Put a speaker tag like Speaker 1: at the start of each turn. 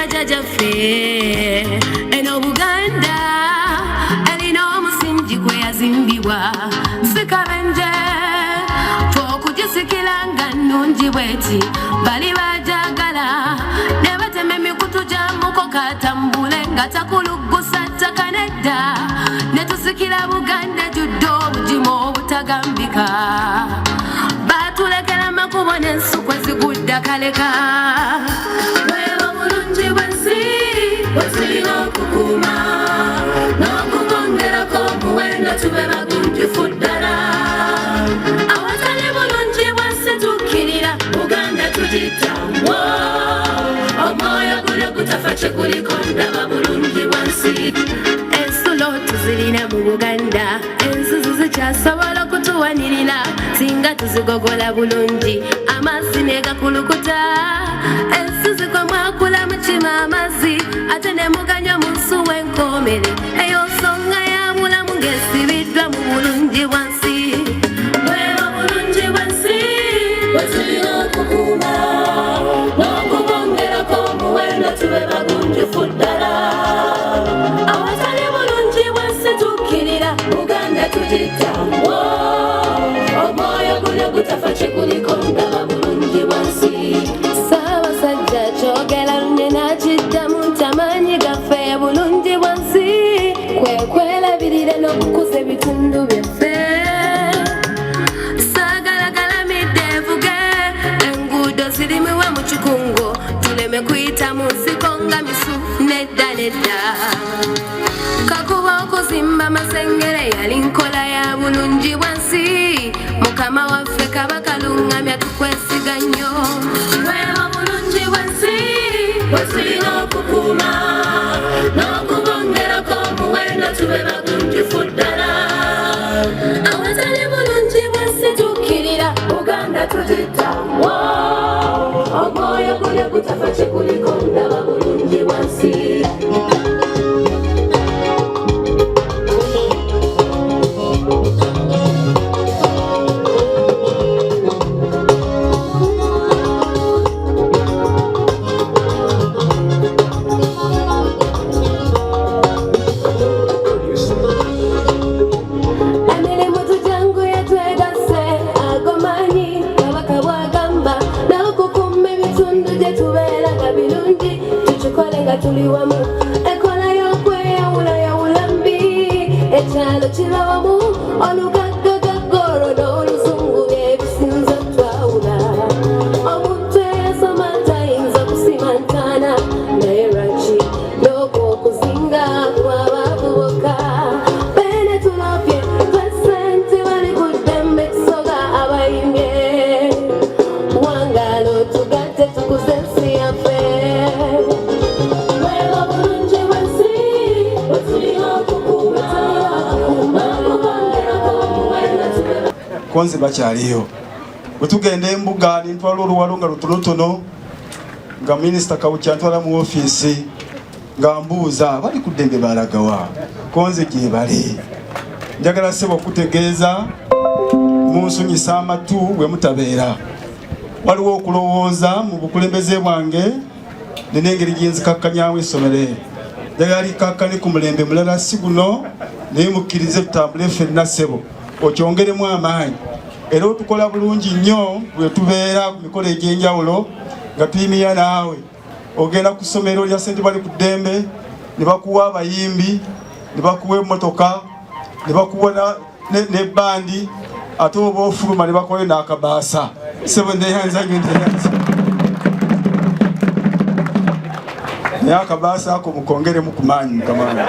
Speaker 1: bajajaffe eno Buganda erina omusingi gwe yazimbibwa sikabenje twokugisikira nga nnungi bweti bali bajagala ne batema emikutu gyamuko katambule nga takuluggusa ttaka nedda ne tusikira Buganda judde obugimu obutagambika batulekera amakubo n'ensukwe zigudda kaleka bweba bulungi bwensi bwetulina okukuuma n'okubongerako omuwendo tube bagunjufu ddala awatali bulungi bwensi tukkirira Buganda tugitawo omwoyo gulyo gutafa kyekuliko ndaba bulungi bwensi ensulo tuzirina mu Buganda ensuzu zikyasobola okutuwanirira singa tuzigogola bulungi amazzi negakulukuta ensuzi kwe mwakula mukima amazzi ate ne muganya mu nsuwa enkomere eyo nsonga ya bulamu ng'esibiddwa mu bulungi bwansi bweba bulungi bwansi bwetulina okukuuma n'okubongerako omuwendo tube bagunjufu ddala awatali bulungi bwansi tukkirira Buganda tugitawo omwoyo gulyo gutafa kyekuliko ndaba bulungi bwansi Ssaabasajja kyogera lunye nakiddamu nti amaanyi gaffe bulungi bwansi kwe kwerabirira n'okukuza ebitundu byaffe sagalagalamidde evuge enguudo zirimiwe mu kikungo tuleme kuyita mu nsiko nga misu nedda nedda kakuba okuzimba amasengere yali nkola ya bulungi bwansi mukama waffe kabaka luŋŋamya tukwesiga nnyo bweba bulungi bwansi bwetulina okukuuma n'okubongerako omuwendo tube bagunjufu ddala awatali bulungi bwansi tukkirira Buganda tugitawo omwoyo gulyo gutafa kyekuliko ndaba bulungi bwansi tuliwamu ekola y'okweyawula yawula mbi ekyalo kirawamu olugaggagaggoro n'oluzungu byebisinza twawula omuntu eyasoma tayinza kusima ntaana naye lwaki n'okwokuzinga kwabavubuka bene tulopye twesente bali ku ddembe tusoga abayimbye wangalo tugatte tukuze ensi yaffe konze bakyaliyo bwetugenda embuga nintwala oluwalo nga lutonotono nga minisita Kawuki antwala mu ofiisi nga mbuuza bali ku ddembe balagawa konze gye bali njagala ssebo okutegeeza munsunyisa amatu bwe mutabeera waliwo okulowooza mu bukulembeze bwange nina engeri gyenzikakkanyamu essomero njagala likakkane ku mulembe mulala si guno naye mukkirize tutambule ffenna ssebo okyongeremu amaanyi era otukola bulungi nnyo bwe tubeera ku mikolo egy'enjawulo nga tuyimira naawe ogenda ku ssomero lya sente bali ku ddembe ne bakuwa abayimbi ne bakuwa emmotoka ne bakuwa n'ebbandi ate oba ofuluma ne bakuwayo n'akabaasa sebo ndeyanzanyo ndeyanza naye akabaasa ako mukongeremu ku maanyi mukamange